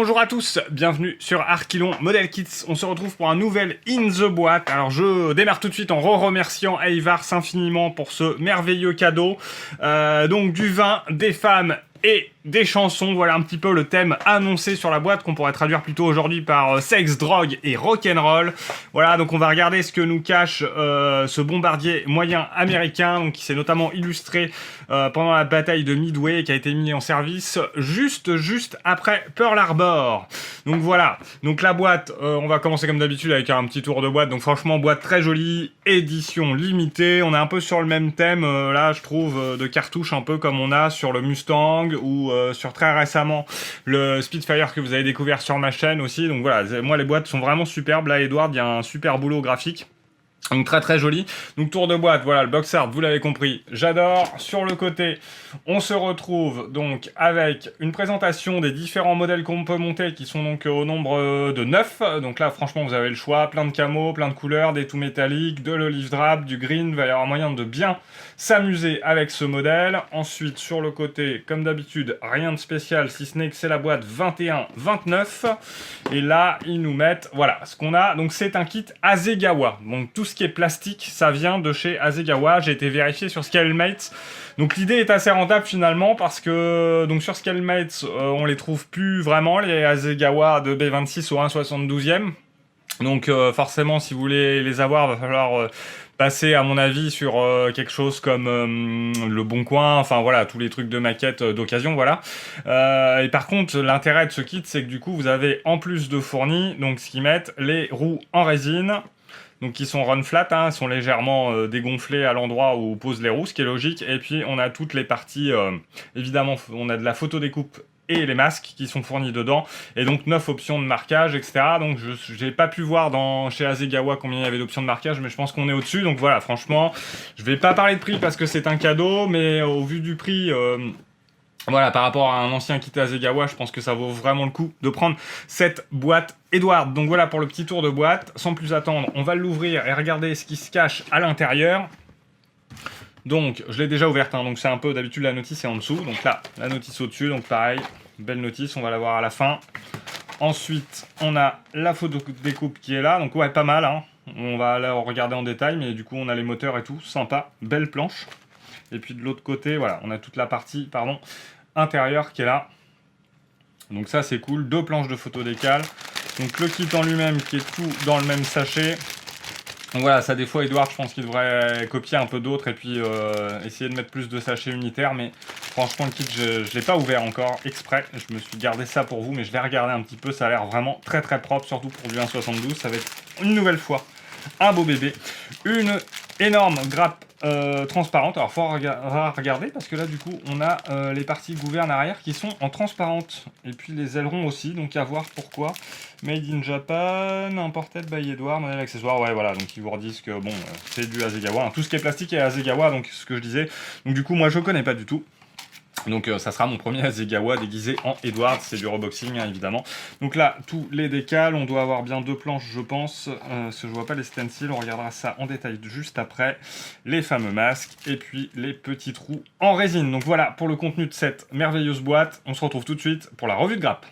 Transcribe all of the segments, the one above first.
Bonjour à tous, bienvenue sur Archilon Model Kits. On se retrouve pour un nouvel In The Boîte. Alors je démarre tout de suite en remerciant Eivars infiniment pour ce merveilleux cadeau. Donc du vin, des femmes et des chansons, voilà un petit peu le thème annoncé sur la boîte qu'on pourrait traduire plutôt aujourd'hui par sexe, drogue et rock'n'roll. Voilà, donc on va regarder ce que nous cache ce bombardier moyen américain, donc qui s'est notamment illustré pendant la bataille de Midway et qui a été mis en service juste après Pearl Harbor. Donc voilà, donc la boîte, on va commencer comme d'habitude avec un petit tour de boîte. Donc franchement, boîte très jolie, édition limitée. On est un peu sur le même thème là, je trouve, de cartouches, un peu comme on a sur le Mustang ou sur très récemment le Spitfire que vous avez découvert sur ma chaîne aussi. Donc voilà, moi les boîtes sont vraiment superbes. Là, Edward, il y a un super boulot graphique. Donc très joli. Donc tour de boîte, voilà le box art, vous l'avez compris, j'adore. Sur le côté, on se retrouve donc avec une présentation des différents modèles qu'on peut monter qui sont donc au nombre de 9. Donc là franchement vous avez le choix, plein de camos, plein de couleurs, des tout métalliques, de l'olive drab, du green, il va y avoir moyen de bien s'amuser avec ce modèle. Ensuite sur le côté, comme d'habitude, rien de spécial si ce n'est que c'est la boîte 21-29. Et là ils nous mettent, voilà ce qu'on a, donc c'est un kit Hasegawa. Donc tout ce qui est plastique, ça vient de chez Hasegawa. J'ai été vérifié sur Scalemates. Donc l'idée est assez rentable finalement parce que donc sur Scalemates, on les trouve plus vraiment les Hasegawa de B26 au 1/72e. Donc forcément, si vous voulez les avoir, va falloir passer à mon avis sur quelque chose comme Le Bon Coin, enfin voilà, tous les trucs de maquette d'occasion, voilà. Et par contre, l'intérêt de ce kit, c'est que du coup, vous avez en plus de fournis, donc ce qu'ils mettent, les roues en résine. Donc qui sont run flat, hein, sont légèrement dégonflés à l'endroit où posent les roues, ce qui est logique. Et puis on a toutes les parties, évidemment, on a de la photo découpe et les masques qui sont fournis dedans. Et donc 9 options de marquage, etc. Donc je n'ai pas pu voir chez Hasegawa combien il y avait d'options de marquage, mais je pense qu'on est au-dessus. Donc voilà, franchement, je vais pas parler de prix parce que c'est un cadeau, mais au vu du prix... Voilà, par rapport à un ancien kit Hasegawa, je pense que ça vaut vraiment le coup de prendre cette boîte Edward. Donc voilà pour le petit tour de boîte. Sans plus attendre, on va l'ouvrir et regarder ce qui se cache à l'intérieur. Donc, je l'ai déjà ouverte, hein, donc c'est un peu, d'habitude la notice est en dessous. Donc là, la notice au-dessus, donc pareil, belle notice, on va la voir à la fin. Ensuite, on a la photo découpe qui est là, donc ouais, pas mal, hein. On va la regarder en détail, mais du coup on a les moteurs et tout, sympa, belle planche. Et puis de l'autre côté, voilà, on a toute la partie, intérieur qui est là. Donc ça c'est cool, 2 planches de photo décale. Donc le kit en lui-même qui est tout dans le même sachet. Donc voilà, ça des fois Edward je pense qu'il devrait copier un peu d'autres et puis essayer de mettre plus de sachets unitaires. Mais franchement le kit je ne l'ai pas ouvert encore exprès. Je me suis gardé ça pour vous mais je vais regarder un petit peu. Ça a l'air vraiment très propre, surtout pour du 1/72. Ça va être une nouvelle fois un beau bébé. Une énorme grappe transparente. Alors faut regarder parce que là du coup on a les parties gouvernes arrière qui sont en transparente et puis les ailerons aussi, donc à voir pourquoi. Made in Japan, imported by Edward, modèle accessoire, ouais voilà, donc ils vous redisent que bon c'est du Hasegawa, hein. Tout ce qui est plastique est Hasegawa, donc ce que je disais. Donc du coup moi je connais pas du tout. Donc ça sera mon premier Hasegawa déguisé en Edward, c'est du reboxing hein, évidemment. Donc là, tous les décals, on doit avoir bien 2 planches je pense, parce que je vois pas les stencils, on regardera ça en détail juste après. Les fameux masques, et puis les petits trous en résine. Donc voilà pour le contenu de cette merveilleuse boîte, on se retrouve tout de suite pour la revue de grappe.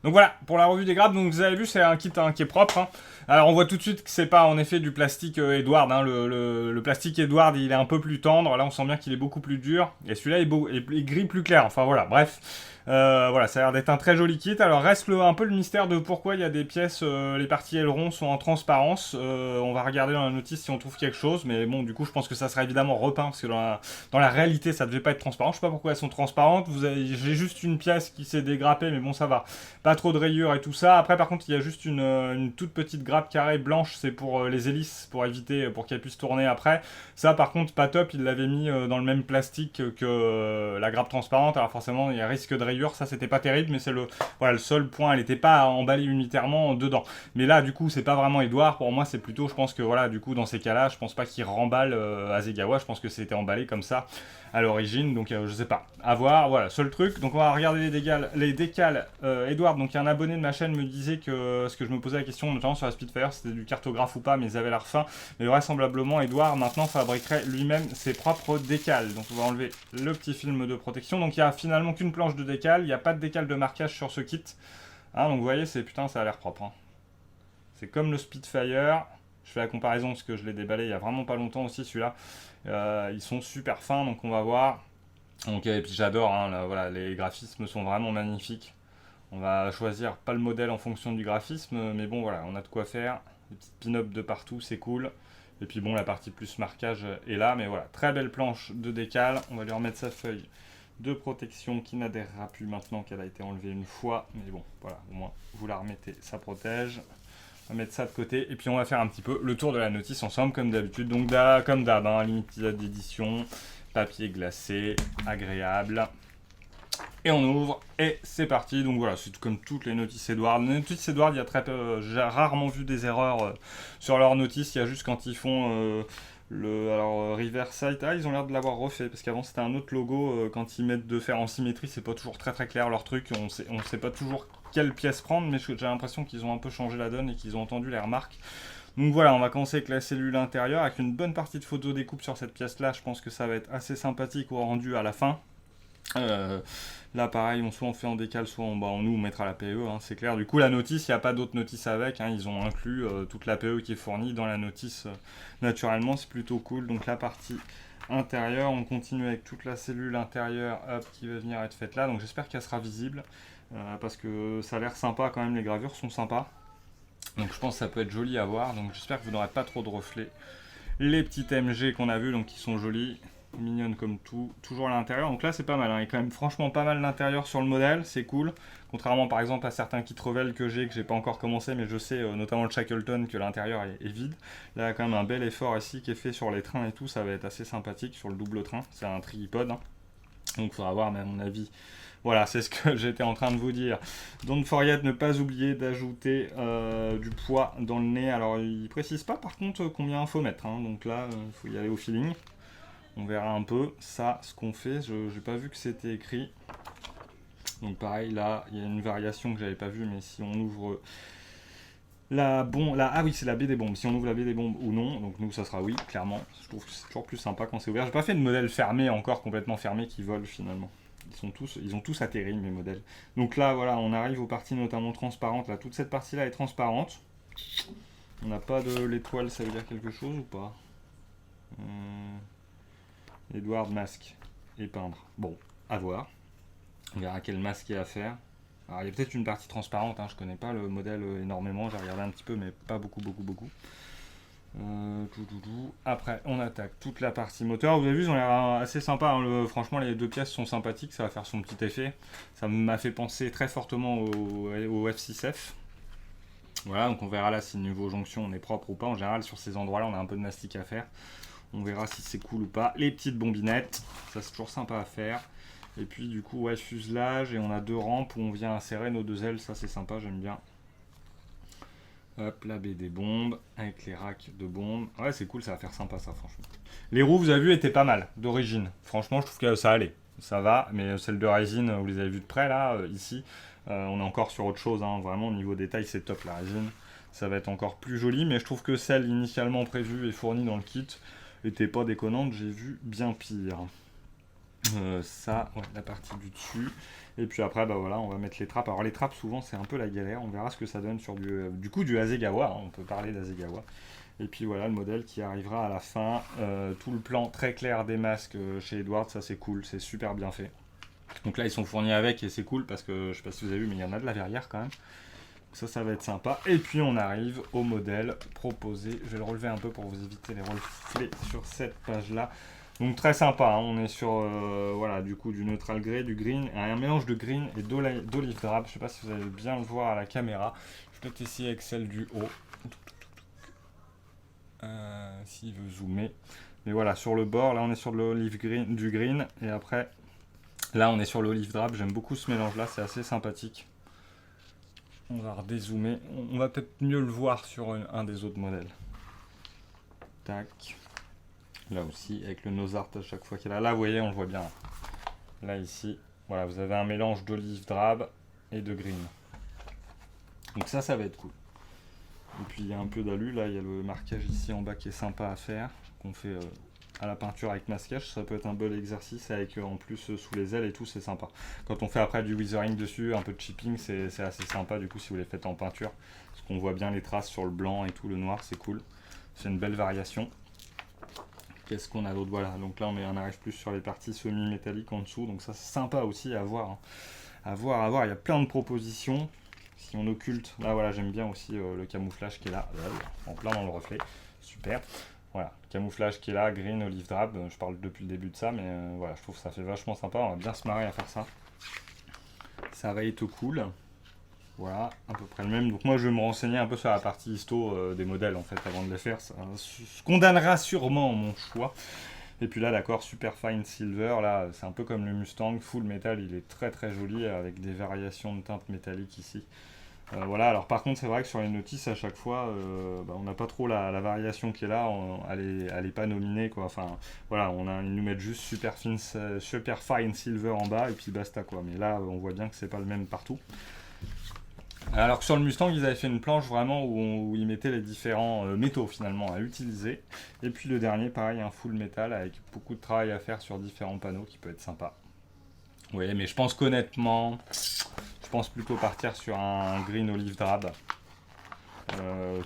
Donc voilà, pour la revue des grappes, donc vous avez vu, c'est un kit hein, qui est propre. Hein. Alors on voit tout de suite que c'est pas en effet du plastique Edward. Hein. Le plastique Edward, il est un peu plus tendre. Là, on sent bien qu'il est beaucoup plus dur. Et celui-là est gris plus clair. Enfin voilà, bref. Voilà, ça a l'air d'être un très joli kit. Alors reste un peu le mystère de pourquoi il y a des pièces, les parties ailerons sont en transparence. On va regarder dans la notice si on trouve quelque chose. Mais bon, du coup, je pense que ça sera évidemment repeint parce que dans la réalité, ça devait pas être transparent. Je sais pas pourquoi elles sont transparentes. J'ai juste une pièce qui s'est dégrappée, mais bon, ça va. Pas trop de rayures et tout ça. Après, par contre, il y a juste une toute petite grappe carrée blanche. C'est pour les hélices, pour éviter, pour qu'elles puissent tourner après. Ça, par contre, pas top. Il l'avait mis dans le même plastique que la grappe transparente. Alors forcément, il y a risque de rayures. Ça, c'était pas terrible, mais c'est le seul point. Elle n'était pas emballée unitairement dedans. Mais là, du coup, c'est pas vraiment Edouard. Pour moi, c'est plutôt, je pense que voilà, du coup, dans ces cas-là, je pense pas qu'il remballe Hasegawa. Je pense que c'était emballé comme ça à l'origine. Donc, je sais pas. À voir. Voilà, seul truc. Donc, on va regarder les décals. Edouard, donc un abonné de ma chaîne me disait que ce que je me posais la question, notamment sur la Spitfire, c'était du cartographe ou pas, mais ils avaient l'air fin. Mais vraisemblablement, Edouard maintenant fabriquerait lui-même ses propres décals. Donc, on va enlever le petit film de protection. Donc, il y a finalement qu'une planche de décal. Il n'y a pas de décal de marquage sur ce kit. Hein, donc, vous voyez, putain, ça a l'air propre. Hein. C'est comme le Spitfire. Je fais la comparaison parce que je l'ai déballé il y a vraiment pas longtemps aussi, celui-là. Ils sont super fins, donc on va voir. Donc, et puis j'adore, hein, là, voilà, les graphismes sont vraiment magnifiques. On va choisir pas le modèle en fonction du graphisme, mais bon voilà, on a de quoi faire. Des petites pin-up de partout, c'est cool. Et puis bon, la partie plus marquage est là, mais voilà, très belle planche de décal. On va lui remettre sa feuille de protection qui n'adhérera plus maintenant qu'elle a été enlevée une fois. Mais bon, voilà, au moins vous la remettez, ça protège. On va mettre ça de côté, et puis on va faire un petit peu le tour de la notice ensemble, comme d'habitude. Donc comme d'hab, hein, limited d'édition, papier glacé, agréable. Et on ouvre, et c'est parti. Donc voilà, c'est comme toutes les notices Edward. Les notices Edward, il y a j'ai rarement vu des erreurs sur leurs notices. Il y a juste quand ils font Riverside. Ah, ils ont l'air de l'avoir refait, parce qu'avant c'était un autre logo. Quand ils mettent de faire en symétrie, c'est pas toujours très clair leur truc. On sait pas toujours quelle pièce prendre, mais j'ai l'impression qu'ils ont un peu changé la donne et qu'ils ont entendu les remarques. Donc voilà, on va commencer avec la cellule intérieure, avec une bonne partie de photo découpe sur cette pièce-là. Je pense que ça va être assez sympathique au rendu à la fin. Là pareil, soit on fait en décal, soit on mettra la PE, hein, c'est clair. Du coup la notice, il n'y a pas d'autre notice avec, hein, ils ont inclus toute la PE qui est fournie dans la notice naturellement, c'est plutôt cool. Donc la partie intérieure, on continue avec toute la cellule intérieure qui va venir être faite là, donc j'espère qu'elle sera visible, parce que ça a l'air sympa quand même, les gravures sont sympas. Donc je pense que ça peut être joli à voir, donc j'espère que vous n'aurez pas trop de reflets. Les petites MG qu'on a vues, donc qui sont jolies, mignonnes comme tout, toujours à l'intérieur. Donc là c'est pas mal, hein. Il y a quand même franchement pas mal l'intérieur sur le modèle, c'est cool. Contrairement par exemple à certains kits Revel que j'ai pas encore commencé, mais je sais, notamment le Shackleton, que l'intérieur est vide. Là il y a quand même un bel effort ici qui est fait sur les trains et tout, ça va être assez sympathique sur le double train, c'est un tripod, hein. Donc il faudra voir, mais à mon avis, voilà, c'est ce que j'étais en train de vous dire. Don't forget, ne pas oublier d'ajouter du poids dans le nez. Alors il précise pas par contre combien il faut mettre, hein. Donc là il faut y aller au feeling. On verra un peu ça, ce qu'on fait. Je n'ai pas vu que c'était écrit. Donc pareil, là, il y a une variation que j'avais pas vue, mais si on ouvre ah oui, c'est la baie des bombes. Si on ouvre la baie des bombes ou non, donc nous, ça sera oui, clairement. Je trouve que c'est toujours plus sympa quand c'est ouvert. J'ai pas fait de modèle fermé encore, complètement fermé, qui vole finalement. Ils ont tous atterri, mes modèles. Donc là, voilà, on arrive aux parties notamment transparentes. Là, toute cette partie-là est transparente. On n'a pas de l'étoile, ça veut dire quelque chose ou pas Edward masque et peindre. Bon, à voir. On verra quel masque il y a à faire. Alors il y a peut-être une partie transparente, hein. Je connais pas le modèle énormément, j'ai regardé un petit peu mais pas beaucoup. Après on attaque toute la partie moteur. Vous avez vu, ils ont l'air assez sympas, hein. Franchement les deux pièces sont sympathiques, ça va faire son petit effet. Ça m'a fait penser très fortement au F6F. Voilà, donc on verra là si niveau jonction on est propre ou pas. En général sur ces endroits là on a un peu de mastic à faire. On verra si c'est cool ou pas. Les petites bombinettes, ça c'est toujours sympa à faire. Et puis du coup, ouais, fuselage, et on a deux rampes où on vient insérer nos deux ailes, ça c'est sympa, j'aime bien. Hop, la baie des bombes, avec les racks de bombes. Ouais, c'est cool, ça va faire sympa ça, franchement. Les roues, vous avez vu, étaient pas mal, d'origine. Franchement, je trouve que ça allait. Ça va, mais celles de résine, vous les avez vues de près là, ici. On est encore sur autre chose, hein. Vraiment, au niveau détail, c'est top la résine. Ça va être encore plus joli, mais je trouve que celle initialement prévue et fournie dans le kit était pas déconnante, j'ai vu bien pire. Ça, ouais, la partie du dessus. Et puis après, bah voilà, on va mettre les trappes. Alors les trappes, souvent, c'est un peu la galère. On verra ce que ça donne sur du coup du Hasegawa. Hein, on peut parler d'Hasegawa. Et puis voilà, le modèle qui arrivera à la fin. Tout le plan très clair des masques chez Edward, ça c'est cool, c'est super bien fait. Donc là, ils sont fournis avec et c'est cool parce que je sais pas si vous avez vu, mais il y en a de la verrière quand même. Donc ça va être sympa. Et puis on arrive au modèle proposé. Je vais le relever un peu pour vous éviter les reflets sur cette page-là. Donc très sympa, hein. On est sur voilà, du coup du neutral grey, du green, un mélange de green et d'olive drab. Je sais pas si vous allez bien le voir à la caméra. Je vais peut-être essayer avec celle du haut. S'il veut zoomer. Mais voilà, sur le bord, là on est sur de l'olive green, du green. Et après, là on est sur l'olive drab. J'aime beaucoup ce mélange-là, c'est assez sympathique. On va redézoomer. On va peut-être mieux le voir sur un des autres modèles. Tac. Là aussi, avec le nose art à chaque fois qu'il est là. Là, vous voyez, on le voit bien. Là, ici, voilà, vous avez un mélange d'olive drab et de green. Donc ça va être cool. Et puis, il y a un peu d'alu. Là, il y a le marquage ici en bas qui est sympa à faire. Qu'on fait à la peinture avec masquage. Ça peut être un bel exercice avec en plus sous les ailes et tout, c'est sympa. Quand on fait après du weathering dessus, un peu de chipping, c'est assez sympa du coup si vous les faites en peinture. Parce qu'on voit bien les traces sur le blanc et tout, le noir, c'est cool. C'est une belle variation. Qu'est-ce qu'on a d'autre? Voilà, donc là on arrive plus sur les parties semi-métalliques en dessous, donc ça c'est sympa aussi à voir. Hein. À voir, il y a plein de propositions. Si on occulte, là voilà, j'aime bien aussi le camouflage qui est là, en plein dans le reflet, super. Voilà, camouflage qui est là, green, olive drab, je parle depuis le début de ça, mais voilà, je trouve que ça fait vachement sympa, on va bien se marrer à faire ça. Ça va être cool. Voilà, à peu près le même. Donc moi je vais me renseigner un peu sur la partie histo des modèles en fait avant de les faire. Ça condamnera sûrement mon choix. Et puis là d'accord, super fine silver, là c'est un peu comme le Mustang, full metal, il est très très joli avec des variations de teintes métalliques ici. Voilà, alors par contre c'est vrai que sur les notices à chaque fois on n'a pas trop la variation qui est là, elle est pas nominée quoi, enfin voilà, ils nous mettent juste super fine silver en bas et puis basta quoi, mais là on voit bien que c'est pas le même partout. Alors que sur le Mustang, ils avaient fait une planche vraiment où ils mettaient les différents métaux finalement à utiliser. Et puis le dernier, pareil, un full métal avec beaucoup de travail à faire sur différents panneaux qui peut être sympa. Oui, mais je pense qu'honnêtement, je pense plutôt partir sur un green olive drab.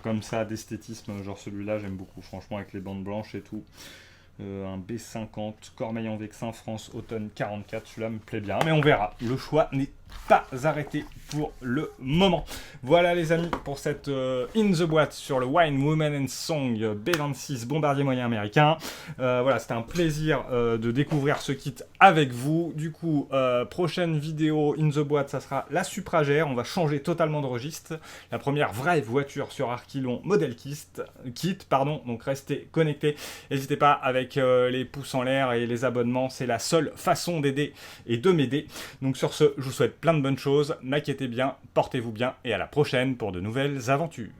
Comme ça, d'esthétisme, genre celui-là, j'aime beaucoup, franchement, avec les bandes blanches et tout. Un B50, Cormeil en Vexin, France, automne 44, celui-là me plaît bien, mais on verra. Le choix n'est pas arrêté pour le moment. Voilà les amis pour cette In The Boîte sur le Wine, Woman and Song B26 bombardier moyen américain. Voilà, c'était un plaisir de découvrir ce kit avec vous. Du coup, prochaine vidéo In The Boîte, ça sera la Supragère. On va changer totalement de registre. La première vraie voiture sur Arquilon modèle kit, donc restez connectés. N'hésitez pas avec les pouces en l'air et les abonnements, c'est la seule façon d'aider et de m'aider. Donc sur ce, je vous souhaite plein de bonnes choses, maquettez bien, portez-vous bien et à la prochaine pour de nouvelles aventures.